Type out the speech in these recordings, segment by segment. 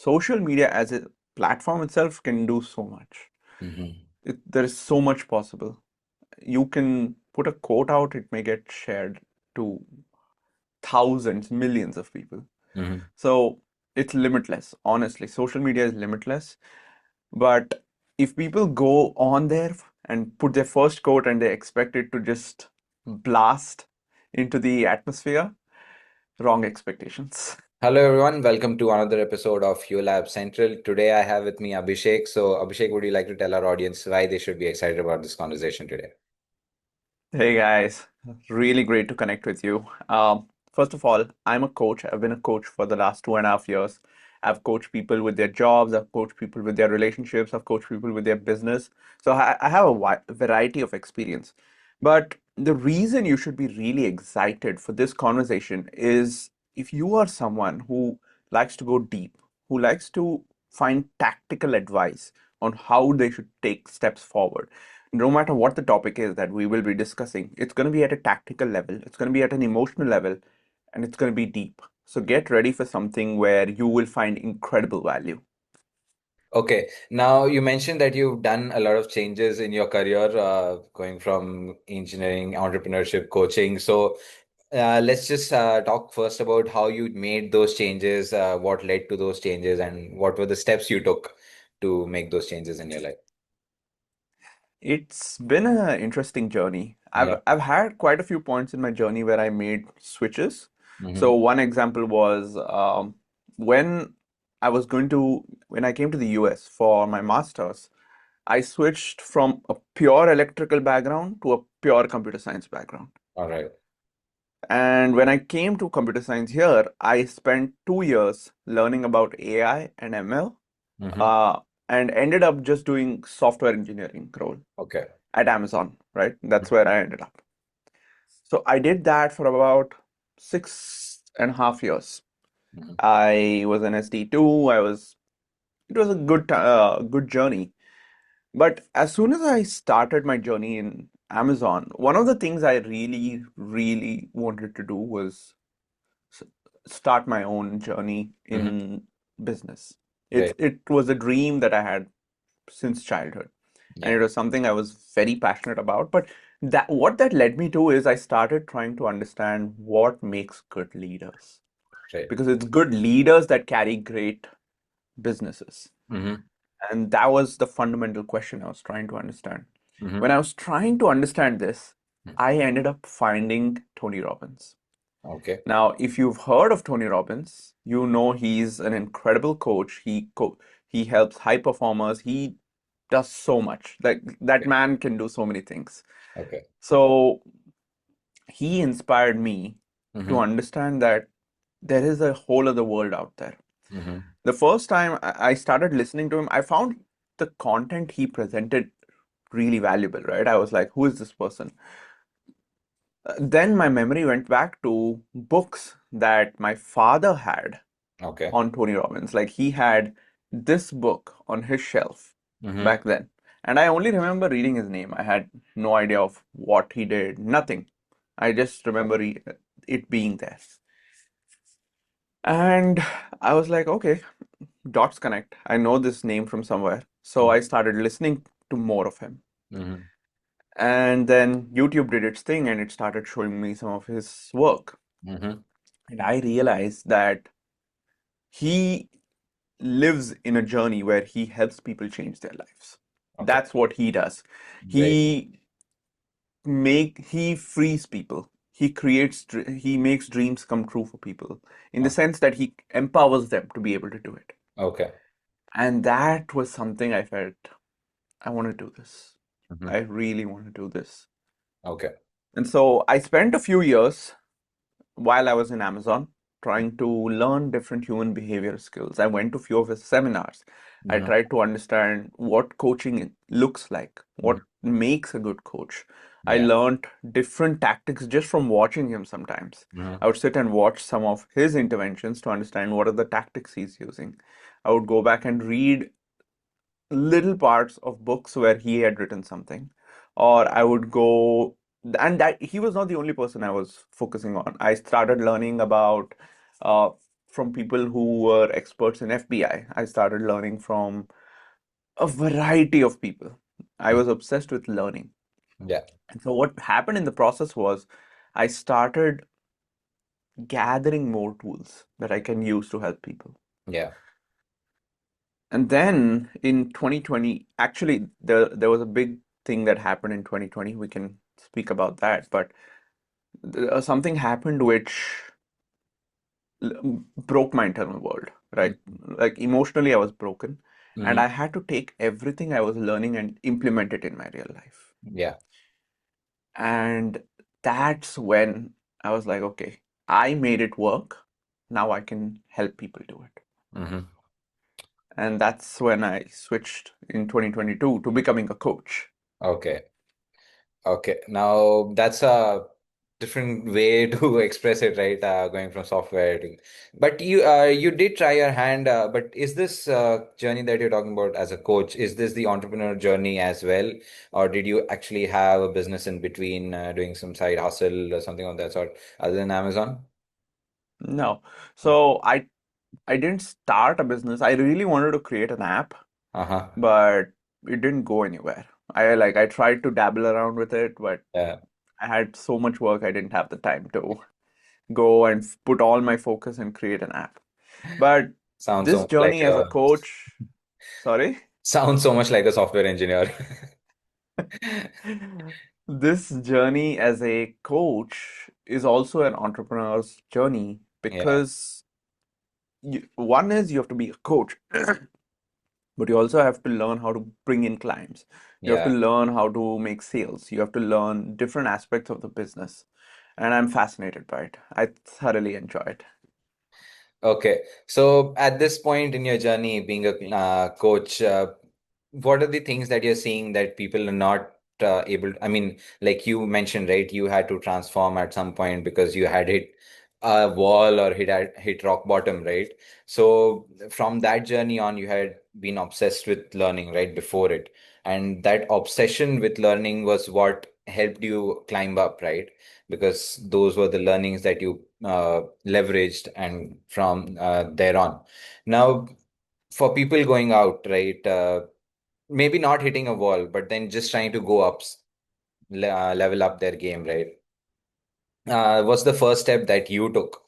social media as a platform itself can do so much. Hmm. There is so much possible. You can put a quote out, it may get shared to thousands, millions of people. Hmm. So it's limitless. Honestly, social media is limitless. But if people go on there and put their first quote and they expect it to just blast into the atmosphere, wrong expectations. Hello, everyone. Welcome to another episode of Yollab Central. Today, I have with me Abhishek. So, Abhishek, would you like to tell our audience why they should be excited about this conversation today? Hey guys, really great to connect with you. First of all, I'm a coach. I've been a coach for the last 2.5 years. I've coached people with their jobs, I've coached people with their relationships, I've coached people with their business. So I have a variety of experience. But the reason you should be really excited for this conversation is if you are someone who likes to go deep, who likes to find tactical advice on how they should take steps forward, no matter what the topic is that we will be discussing, it's going to be at a tactical level, it's going to be at an emotional level, and it's going to be deep. So get ready for something where you will find incredible value. Okay. Now, you mentioned that you've done a lot of changes in your career, going from engineering, entrepreneurship, coaching. So, let's just talk first about how you made those changes, what led to those changes, and what were the steps you took to make those changes in your life. It's been an interesting journey. I've Yeah. I've had quite a few points in my journey where I made switches. So Hmm. one example was when when I came to the US for my master's, I switched from a pure electrical background to a pure computer science background. All right. And when I came to computer science here, I spent 2 years learning about AI and ML, Mm-hmm. uh, and ended up just doing software engineering role Okay. at Amazon, right? That's where I ended up. So I did that for about 6.5 years. Mm-hmm. I was an SD2. It was a good journey. But as soon as I started my journey in Amazon, one of the things I really, really wanted to do was s- start my own journey Mm-hmm. in business. It Great. it was a dream that I had since childhood, and Yeah. it was something I was very passionate about. But that led me to is I started trying to understand what makes good leaders, Great. because it's good leaders that carry great businesses. Mm-hmm. And that was the fundamental question I was trying to understand. When Mm-hmm. I was trying to understand this, I ended up finding Tony Robbins. Okay. Now, if you've heard of Tony Robbins, you know he's an incredible coach. He helps high performers. He does so much. Like that Okay. man can do so many things. Okay. So he inspired me to Mm-hmm. understand that there is a whole other world out there. Mm-hmm. The first time I started listening to him, I found the content he presented really valuable, right? I was like, who is this person? Then my memory went back to books that my father had Okay. on Tony Robbins. Like he had this book on his shelf Mm-hmm. back then. And I only remember reading his name. I had no idea of what he did, nothing. I just remember it being there. And I was like, okay, dots connect. I know this name from somewhere. So I started listening to more of him. Mm-hmm. And then YouTube did its thing and it started showing me some of his work. Mm-hmm. And I realized that he lives in a journey where he helps people change their lives. Okay. That's what he does. Great. He frees people. He makes dreams come true for people in the Oh, sense that he empowers them to be able to do it. okay. And that was something I felt I want to do this. Mm-hmm. I really want to do this. Okay. And so I spent a few years while I was in Amazon trying to learn different human behavior skills. I went to few of his seminars. I Mm-hmm. tried to understand what coaching looks like, Mm-hmm. what makes a good coach. I Yeah. learned different tactics just from watching him sometimes. Mm-hmm. I would sit and watch some of his interventions to understand what are the tactics he's using. I would go back and read little parts of books where he had written something, or I would go, and that he was not the only person I was focusing on. I started learning about uh, from people who were experts in FBI. I started learning from a variety of people. I was obsessed with learning. Yeah. And so what happened in the process was I started gathering more tools that I can use to help people. Yeah. And then in 2020, actually, there was a big thing that happened in 2020. We can speak about that, but something happened which broke my internal world, right? Like emotionally, I was broken, and Mm-hmm. I had to take everything I was learning and implement it in my real life. Yeah. And that's when I was like, okay, I made it work. Now I can help people do it. Mm-hmm. And that's when I switched in 2022 to becoming a coach. Okay. Okay. Now that's a different way to express it, right? Going from software to, but you did try your hand. But is this journey that you're talking about as a coach, is this the entrepreneur journey as well, or did you actually have a business in between, doing some side hustle or something of that sort, other than Amazon? No. So I didn't start a business. I really wanted to create an app, Uh-huh. but it didn't go anywhere. I tried to dabble around with it, but Yeah. I had so much work I didn't have the time to go and put all my focus and create an app. But Sounds so this much like journey as a a coach, sorry, sounds so much like a software engineer. this journey as a coach is also an entrepreneur's journey Yeah. because one is you have to be a coach, but you also have to learn how to bring in clients. You have to Yeah. learn how to make sales. You have to learn different aspects of the business. And I'm fascinated by it. I thoroughly enjoy it. Okay. So at this point in your journey, being a coach, what are the things that you're seeing that people are not able to, I mean, like you mentioned, right? You had to transform at some point because you had hit a wall or hit rock bottom, right? So from that journey on, you had been obsessed with learning, right? Before it. And that obsession with learning was what helped you climb up, right? Because those were the learnings that you leveraged and from there on. Now, for people going out, right, maybe not hitting a wall, but then just trying to go up, level up their game, right? What's the first step that you took?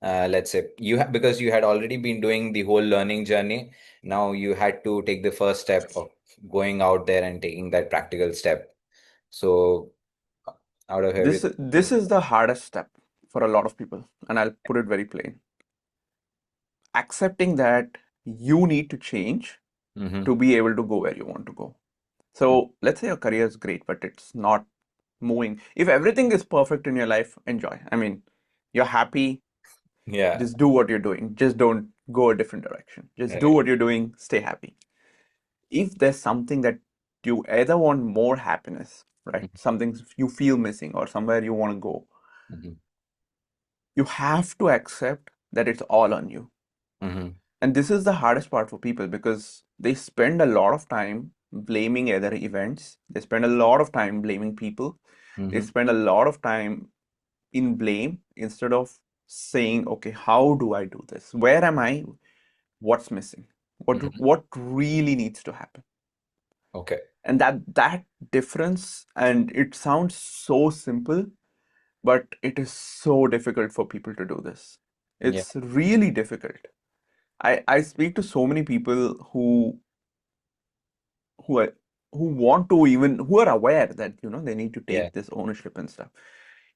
Let's say because you had already been doing the whole learning journey. Now you had to take the first step of going out there and taking that practical step. So out of everything. This is the hardest step for a lot of people, and I'll put it very plain. Accepting that you need to change Mm-hmm. to be able to go where you want to go. So let's say your career is great, but it's not moving. If everything is perfect in your life, enjoy. I mean, you're happy, Yeah. just do what you're doing. Just don't go a different direction. Just do Right. what you're doing, stay happy. If there's something that you either want more happiness, right? Something you feel missing or somewhere you want to go, Mm-hmm. you have to accept that it's all on you. Mm-hmm. And this is the hardest part for people because they spend a lot of time blaming other events. They spend a lot of time blaming people. They Mm-hmm. spend a lot of time in blame instead of saying, okay, how do I do this? Where am I? What's missing? Mm-hmm. What really needs to happen? Okay. And that difference, and it sounds so simple, but it is so difficult for people to do this. Yeah. It's really difficult. I speak to so many people who are who want to even who are aware that they need to Yeah. take this ownership and stuff.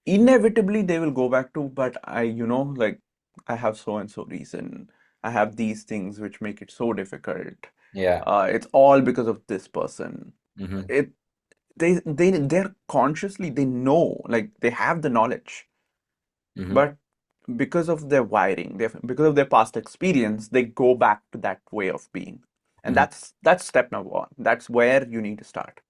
Inevitably they will go back to, but like I have so and so reason. I have these things which make it so difficult. Yeah. It's all because of this person. Mm-hmm. It they're consciously they know, like they have the knowledge, Mm-hmm. but because of their wiring, because of their past experience, they go back to that way of being. And Mm-hmm. that's step number one. That's where you need to start.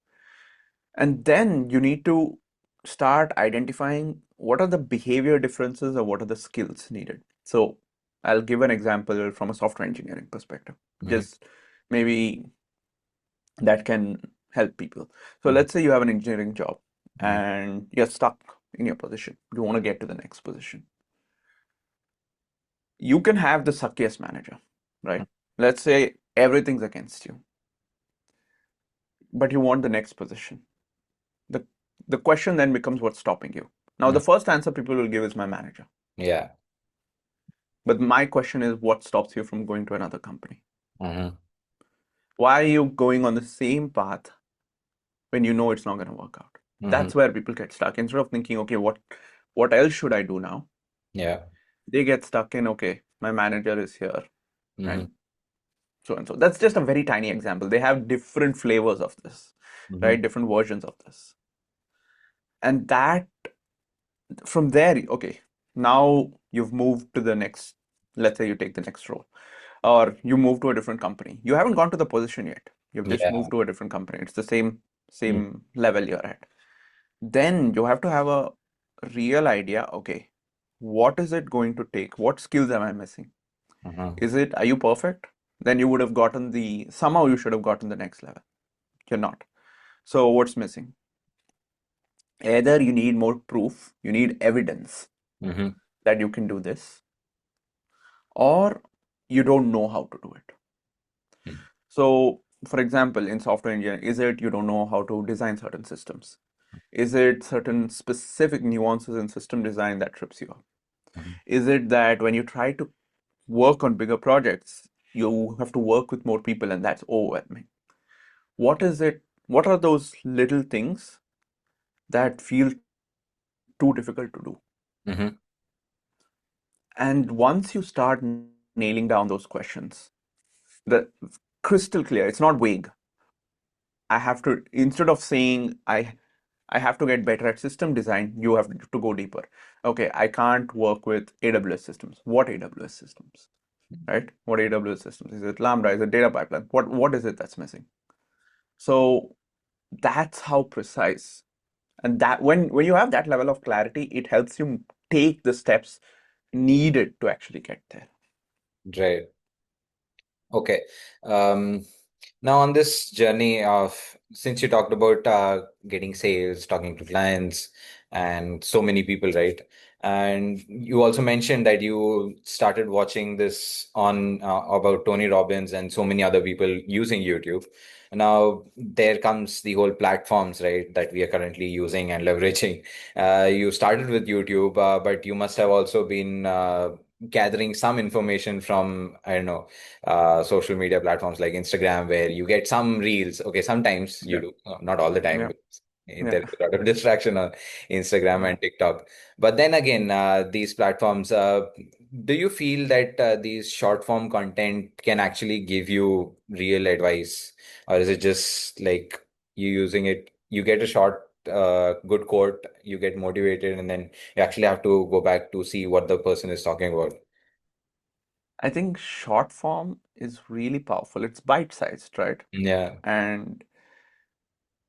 And then you need to start identifying what are the behavior differences or what are the skills needed. So I'll give an example from a software engineering perspective. Mm-hmm. Just maybe that can help people. So Mm-hmm. let's say you have an engineering job Mm-hmm. and you're stuck in your position. You want to get to the next position. You can have the suckiest manager, right? Let's say everything's against you, but you want the next position. The the question then becomes what's stopping you. Now, Mhm. the first answer people will give is my manager. Yeah. But my question is what stops you from going to another company? Hmm. Why are you going on the same path when you know it's not going to work out? Hmm. That's where people get stuck. Instead of thinking, okay, what else should I do now? Yeah. They get stuck in, okay, my manager is here Hmm. and so and so. That's just a very tiny example. They have different flavors of this, Hmm. right? Different versions of this. And that from there, okay, now you've moved to the next, let's say you take the next role, or you move to a different company. You haven't gone to the position yet. You've just Yeah. moved to a different company. It's the same Mm-hmm. same level you're at. Then you have to have a real idea, okay, what is it going to take? What skills am I missing? Is it, are you perfect? Then you would have gotten somehow you should have gotten the next level. You're not. So what's missing? Either you need more proof, you need evidence Hmm. that you can do this, or you don't know how to do it. So, for example, in software engineering, is it you don't know how to design certain systems? Is it certain specific nuances in system design that trips you up? Is it that when you try to work on bigger projects, you have to work with more people and that's overwhelming? What is it? What are those little things that feel too difficult to do? Hmm. And once you start nailing down those questions, the crystal clear, it's not vague. I have to, instead of saying I have to get better at system design, you have to go deeper. Okay, I can't work with AWS systems. What AWS systems? Right? What AWS systems? Is it Lambda? Is it data pipeline? What is it that's missing? So that's how precise. And that when you have that level of clarity, it helps you take the steps needed to actually get there. Right. Okay. Um, Now, on this journey of, since you talked about getting sales, talking to clients, and so many people, right? And you also mentioned that you started watching this on about Tony Robbins and so many other people using YouTube. Now, there comes the whole platforms, right, that we are currently using and leveraging. You started with YouTube, but you must have also been gathering some information from, I don't know, social media platforms like Instagram, where you get some reels. Okay, sometimes you Yeah, do, not all the time. yeah, Because yeah, there's a lot of distraction on Instagram yeah. and TikTok. But then again, these platforms, do you feel that these short form content can actually give you real advice? Or is it just like you using it, you get a short, good quote, you get motivated, and then you actually have to go back to see what the person is talking about? I think short form is really powerful. It's bite-sized, right? Yeah, And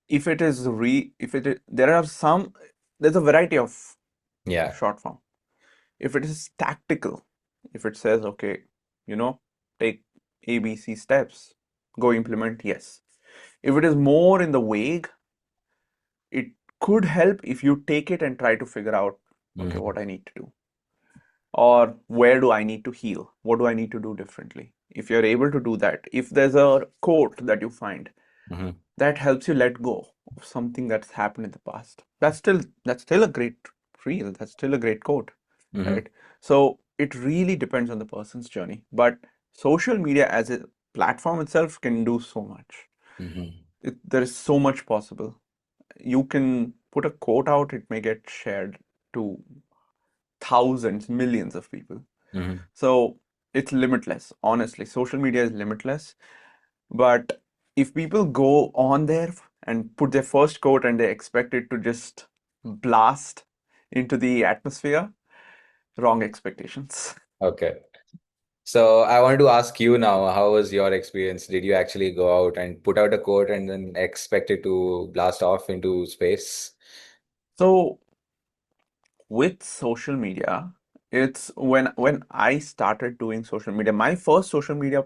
if it is, there are some, there's a variety of yeah. short form. If it is tactical, if it says, okay, you know, take ABC steps, go implement, yes. If it is more in the vague, it could help if you take it and try to figure out, okay, Hmm. what I need to do, or where do I need to heal? What do I need to do differently? If you're able to do that, if there's a quote that you find Hmm. that helps you let go of something that's happened in the past, that's still a great reel. That's still a great quote, Hmm. right? So it really depends on the person's journey. But social media as a platform itself can do so much. Hmm. There is so much possible. You can put a quote out, it may get shared to thousands, millions of people. Hmm. So it's limitless. Honestly, social media is limitless. But if people go on there and put their first quote and they expect it to just blast into the atmosphere, wrong expectations. Okay. So I wanted to ask you now, how was your experience? Did you actually go out and put out a quote and then expect it to blast off into space? So with social media, it's when I started doing social media, my first social media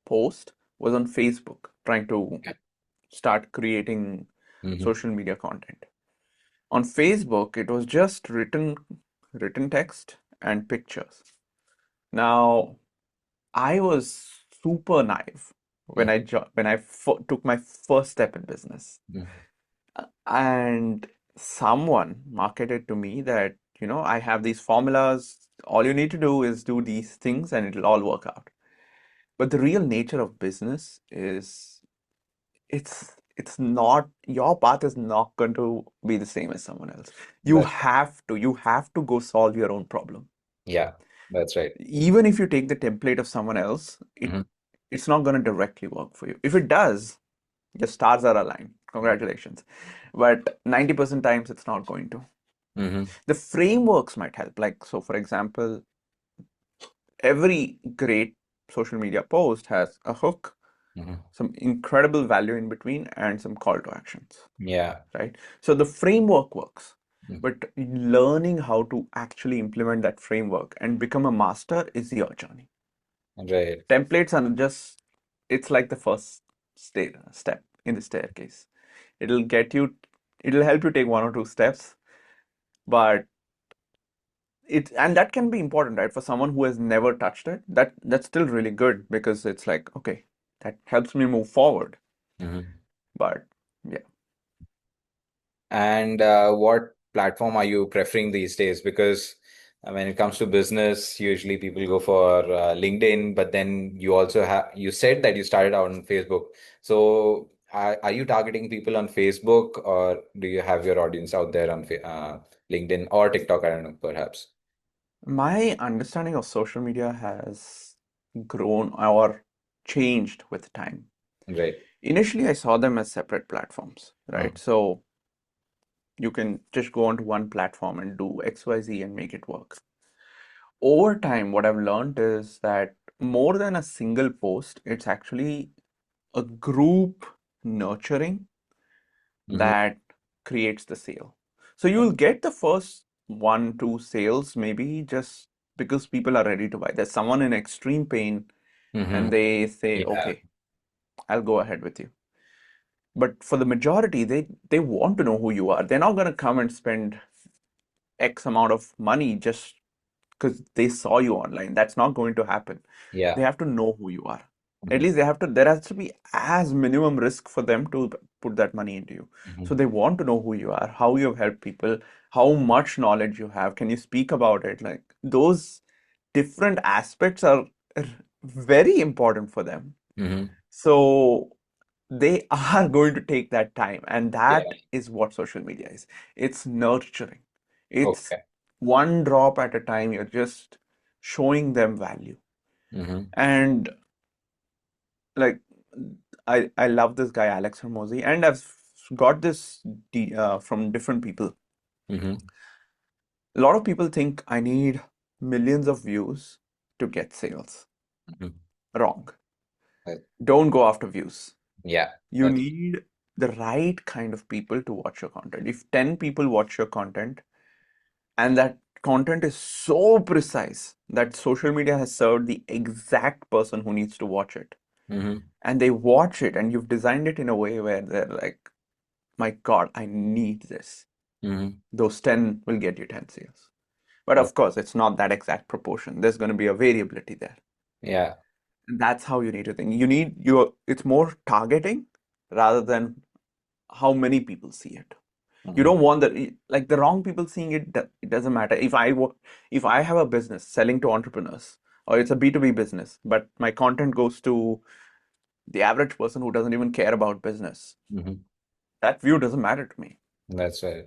post was on Facebook, trying to start creating Hmm. social media content. On Facebook, it was just written text and pictures. Now, I was super naive when Mm, took my first step in business. mm, And someone marketed to me that, I have these formulas. All you need to do is do these things and it'll all work out. But the real nature of business is it's not your path is not going to be the same as someone else. that's You have to go solve your own problem. yeah, that's right. Even if you take the template of someone else, Hmm. it's not going to directly work for you. If it does, your stars are aligned. Congratulations. But 90% times it's not going to. Hmm. The frameworks might help. Like, so for example, every great social media post has a hook, Hmm. some incredible value in between, and some call to actions, Yeah. right? So the framework works. Mm. But learning how to actually implement that framework and become a master is your journey. Right. Templates are just, it's like the first step in the staircase. It'll get you, it'll help you take one or two steps, but and that can be important, right? For someone who has never touched it, that's still really good because it's like, okay, that helps me move forward. Hmm. But yeah, And what platform are you preferring these days? Because when it comes to business, usually people go for LinkedIn, but then you also have, you said that you started out on Facebook. So are you targeting people on Facebook, or do you have your audience out there on LinkedIn or TikTok? I don't know, perhaps. my understanding of social media has grown or changed with time. Right. Initially, I saw them as separate platforms, right? Mm. So you can just go onto one platform and do XYZ and make it work. Over time, what I've learned is that more than a single post, it's actually a group nurturing Hmm. that creates the sale. So you'll get the first one, two sales maybe just because people are ready to buy. There's someone in extreme pain Hmm. and they say, Yeah. okay, I'll go ahead with you. But for the majority, they want to know who you are. They're not going to come and spend X amount of money just because they saw you online. That's not going to happen. They Yeah. have to know who you are. At Hmm. least there has to be as minimum risk for them to put that money into you. So Hmm. they want to know who you are, how you have helped people, how much knowledge you have. Can you speak about it? Like those different aspects are very important for them. Hmm. So they are going to take that time, and that Yeah. is what social media is. It's nurturing. It's Okay. one drop at a time. You're just showing them value. Hmm. And like I love this guy Alex Hermosi, and I've got this from different people. Hmm. A lot of people think I need millions of views to get sales. Hmm. Wrong. Don't go after views. Yeah. You That's. need the right kind of people to watch your content. If 10 people watch your content and that content is so precise that social media has served the exact person who needs to watch it, Hmm. and they watch it and you've designed it in a way where they're like, my God, I need this. Hmm. Those 10 will get you 10 sales. But Oh, of course, it's not that exact proportion. There's going to be a variability there. yeah. And that's how you need to think. It's more targeting rather than how many people see it. You Hmm. don't want like the wrong people seeing it. It doesn't matter. If I have a business selling to entrepreneurs, or it's a B2B business, but my content goes to the average person who doesn't even care about business, Hmm. that view doesn't matter to me. That's right.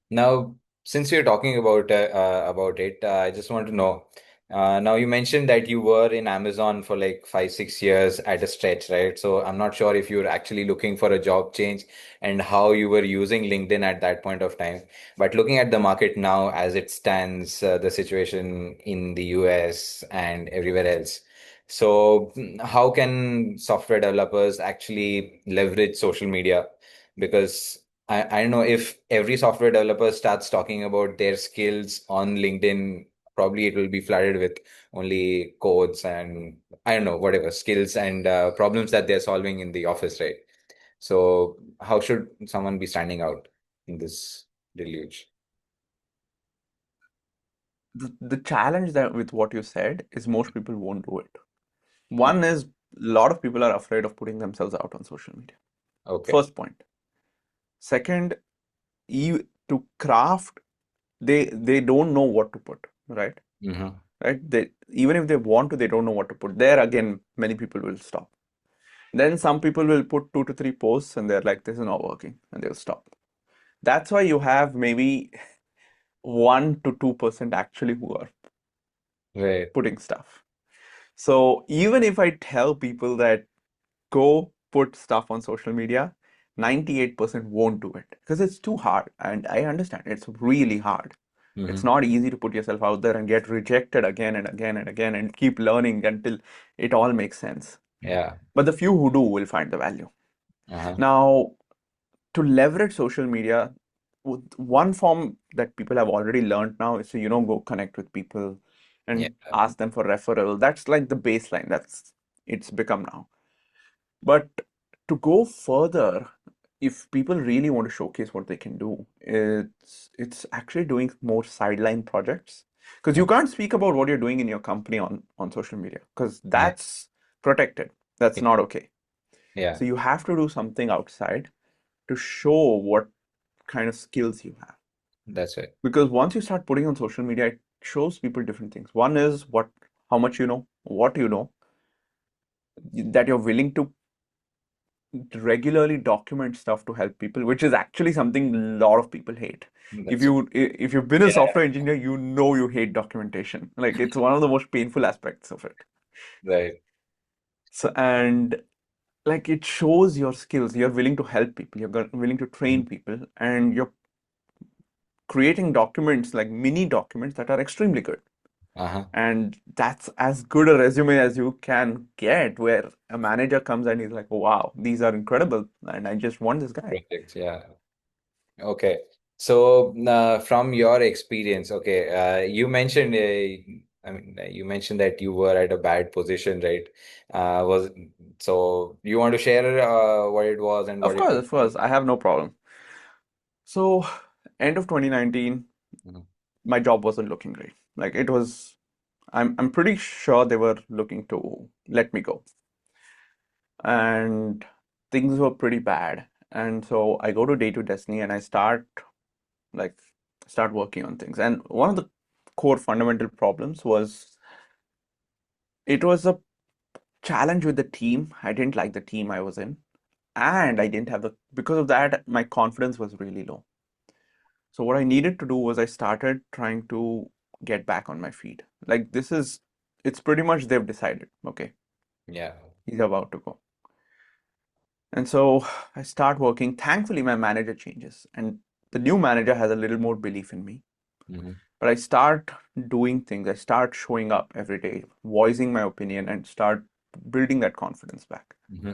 Now, since you're talking about it, I just want to know. Now, you mentioned that you were in Amazon for like 5, 6 years at a stretch, right? So I'm not sure if you were actually looking for a job change and how you were using LinkedIn at that point of time. But looking at the market now as it stands, the situation in the US and everywhere else. So, how can software developers actually leverage social media? Because I don't know if every software developer starts talking about their skills on LinkedIn, probably it will be flooded with only codes and I don't know, whatever skills and problems that they're solving in the office, right? So, how should someone be standing out in this deluge? the challenge that with what you said is most people won't do it. One is a lot of people are afraid of putting themselves out on social media. Okay. First point. Second, you to craft, they don't know what to put, right? Mm-hmm. Right? They even if they want to, they don't know what to put. There again, many people will stop. Then some people will put 2 to 3 posts and they're like, this is not working, and they'll stop. That's why you have maybe 1 to 2% actually who are Right. putting stuff. So even if I tell people that go put stuff on social media, 98% won't do it because it's too hard. And I understand it's really hard. It's Mm-hmm. not easy to put yourself out there and get rejected again and again and again and keep learning until it all makes sense. Yeah. But the few who do will find the value. Uh-huh. Now, to leverage social media, one form that people have already learned now is to, go connect with people Yeah. and ask them for referral. That's like the baseline. That's it's become now. But to go further, if people really want to showcase what they can do, it's actually doing more sideline projects. Because you can't speak about what you're doing in your company on social media, because Yeah. that's protected. That's not okay. Yeah. So you have to do something outside to show what kind of skills you have. That's right. Because once you start putting on social media, it shows people different things. One is how much you know, what you know, that you're willing to regularly document stuff to help people, which is actually something a lot of people hate. If That's right. if you've been a Yeah. software engineer, you know you hate documentation. Like it's one of the most painful aspects of it. Right. So and like it shows your skills. You're willing to help people. Willing to Mhm. train people, and you're creating documents like mini documents that are extremely good. Uh-huh. And that's as good a resume as you can get, where a manager comes and he's like, wow, these are incredible. And I just want this guy. Projects. Yeah. Okay. So, from your experience, okay, you mentioned, you mentioned that you were at a bad position, right? Was so you want to share what it was and what it was? Of course, I have no problem. So, end of 2019, Mhm. my job wasn't looking great. Like it was, I'm pretty sure they were looking to let me go. And things were pretty bad. And so I go to Day to Destiny and I like start working on things. And one of the core fundamental problems was it was a challenge with the team. I didn't like the team I was in. And I didn't have because of that, my confidence was really low. So what I needed to do was I started trying to get back on my feet. Like it's pretty much they've decided, okay, Yeah. he's about to go. And so I start working. Thankfully, my manager changes and the new manager has a little more belief in me. Hmm. But I start doing things. I start showing up every day, voicing my opinion and start building that confidence back. Hmm.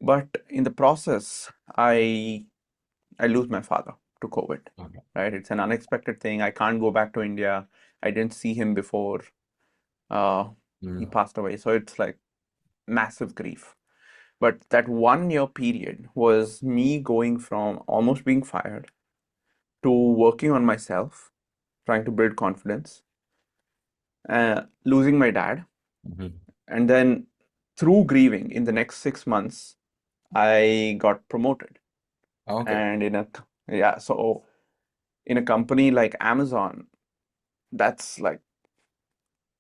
But in the process, I lose my father to COVID, Okay. right? It's an unexpected thing. I can't go back to India. I didn't see him before uh, he Mm. passed away. So it's like massive grief. But that 1 year period was me going from almost being fired to working on myself, trying to build confidence, losing my dad. Hmm. And then through grieving, in the next 6 months, I got promoted. Okay. And yeah, so in a company like Amazon, that's like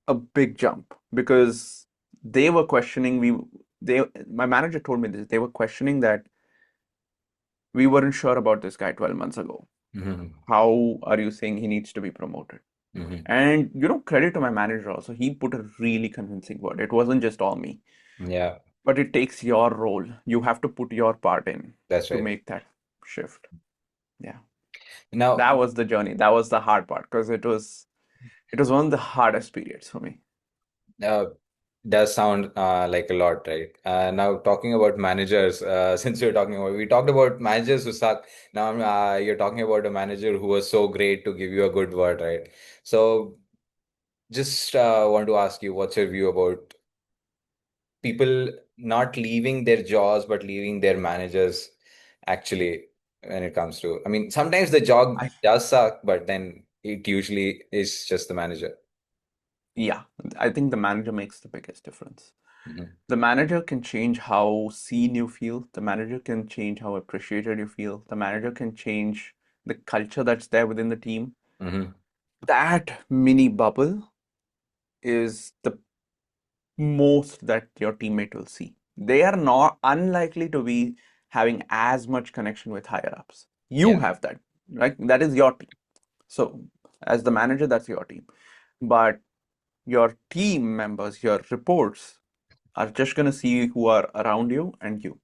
a big jump because they were questioning they my manager told me this. They were questioning that we weren't sure about this guy 12 months ago. Hmm. How are you saying he needs to be promoted? Hmm. And credit to my manager also. He put a really convincing word. It wasn't just all me, Yeah, but it takes your role. You have to put your part in that's to right. make that shift. Yeah. Now, That was the journey. That was the hard part because it was one of the hardest periods for me. uh, does sound like a lot, right? Now, talking about managers, since you're talking about, we talked about managers who suck. Now, you're talking about a manager who was so great to give you a good word, right? So, just want to ask you, what's your view about people not leaving their jobs but leaving their managers actually when it comes to, I mean, sometimes the job I does suck, but then it usually is just the manager. Yeah, I think the manager makes the biggest difference. Hmm. The manager can change how seen you feel. The manager can change how appreciated you feel. The manager can change the culture that's there within the team. Hmm. That mini bubble is the most that your teammate will see. They are not unlikely to be having as much connection with higher ups. You Yeah. have that, right? That is your team. So, as the manager, that's your team. But your team members, your reports, are just going to see who are around you and you.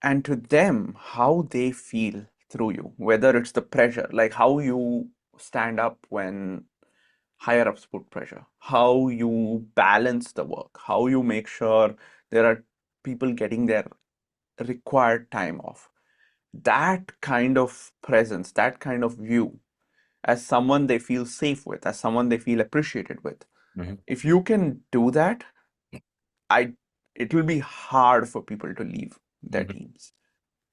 And to them, how they feel through you, whether it's the pressure, like how you stand up when higher ups put pressure, how you balance the work, how you make sure there are people getting their required time off. That kind of presence, that kind of view, as someone they feel safe with, as someone they feel appreciated with. Hmm. If you can do that, I it will be hard for people to leave their Hmm. teams.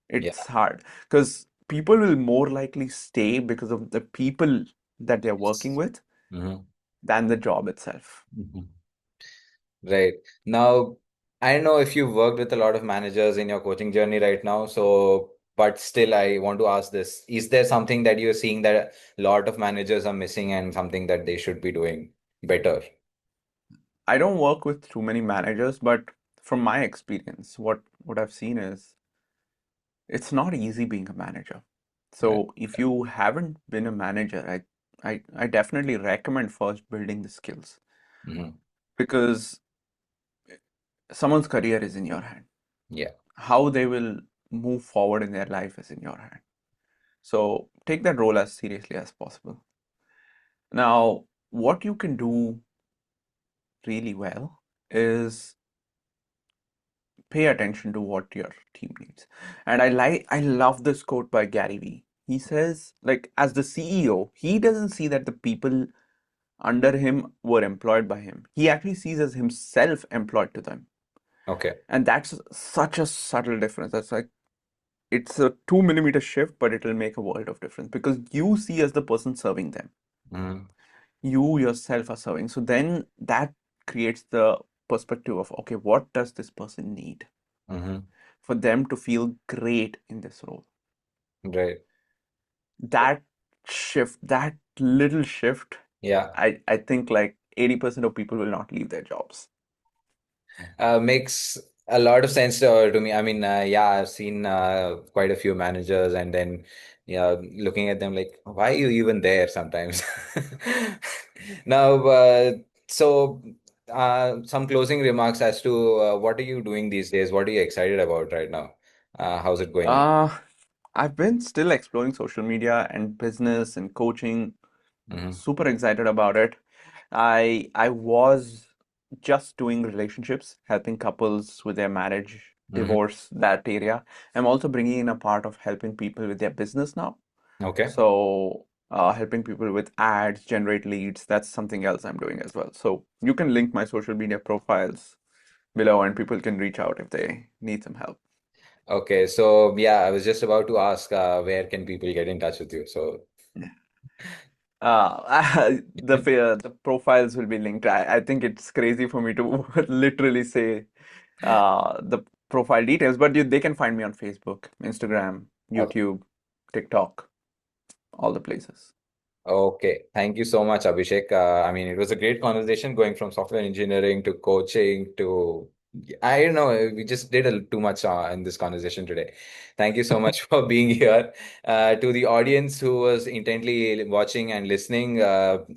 Yeah. It's hard because people will more likely stay because of the people that they're working with Hmm. than the job itself. Hmm. Right. Now, I don't know if you've worked with a lot of managers in your coaching journey right now, so but still I want to ask this. Is there something that you're seeing that a lot of managers are missing and something that they should be doing better? I don't work with too many managers, but from my experience, what I've seen is it's not easy being a manager. Right. So if you haven't been a manager, I definitely recommend first building the skills Hmm. because someone's career is in your hand. Yeah. How they will move forward in their life is in your hand. So take that role as seriously as possible. Now, what you can do really well is pay attention to what your team needs. And I love this quote by Gary Vee. He says, like, as the CEO, he doesn't see that the people under him were employed by him. He actually sees as himself employed to them. Okay. And that's such a subtle difference. That's like it's a 2 millimeter shift, but it'll make a world of difference because you see as the person serving them. Hmm. You yourself are serving. So then that creates the perspective of, okay, what does this person need Hmm. for them to feel great in this role? Right. That shift, that little shift, Yeah. I think like 80% of people will not leave their jobs. Makes a lot of sense to me. I mean, yeah, I've seen quite a few managers, and then yeah, looking at them like, why are you even there sometimes? Now, so some closing remarks as to what are you doing these days? What are you excited about right now? How's it going? Uh, I've been still exploring social media and business and coaching. Mm-hmm. Super excited about it. I was just doing relationships, helping couples with their marriage, Mm-hmm. divorce, that area. I'm also bringing in a part of helping people with their business now. Okay. So, helping people with ads, generate leads, that's something else I'm doing as well. So, you can link my social media profiles below and people can reach out if they need some help. Okay. So yeah, I was just about to ask where can people get in touch with you? So The profiles will be linked. I think it's crazy for me to literally say the profile details, but they can find me on Facebook, Instagram, okay. YouTube, TikTok, all the places. Okay, thank you so much, Abhishek. I mean, it was a great conversation going from software engineering to coaching to, I don't know, we just did too much in this conversation today. Thank you so much for being here. To the audience who was intently watching and listening,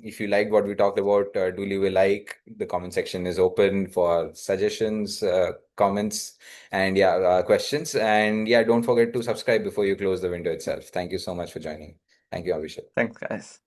if you liked what we talked about, do leave a like. The comment section is open for suggestions, comments, and yeah, questions. And yeah, don't forget to subscribe before you close the window itself. Thank you so much for joining. Thank you, Abhishek. Thanks, guys.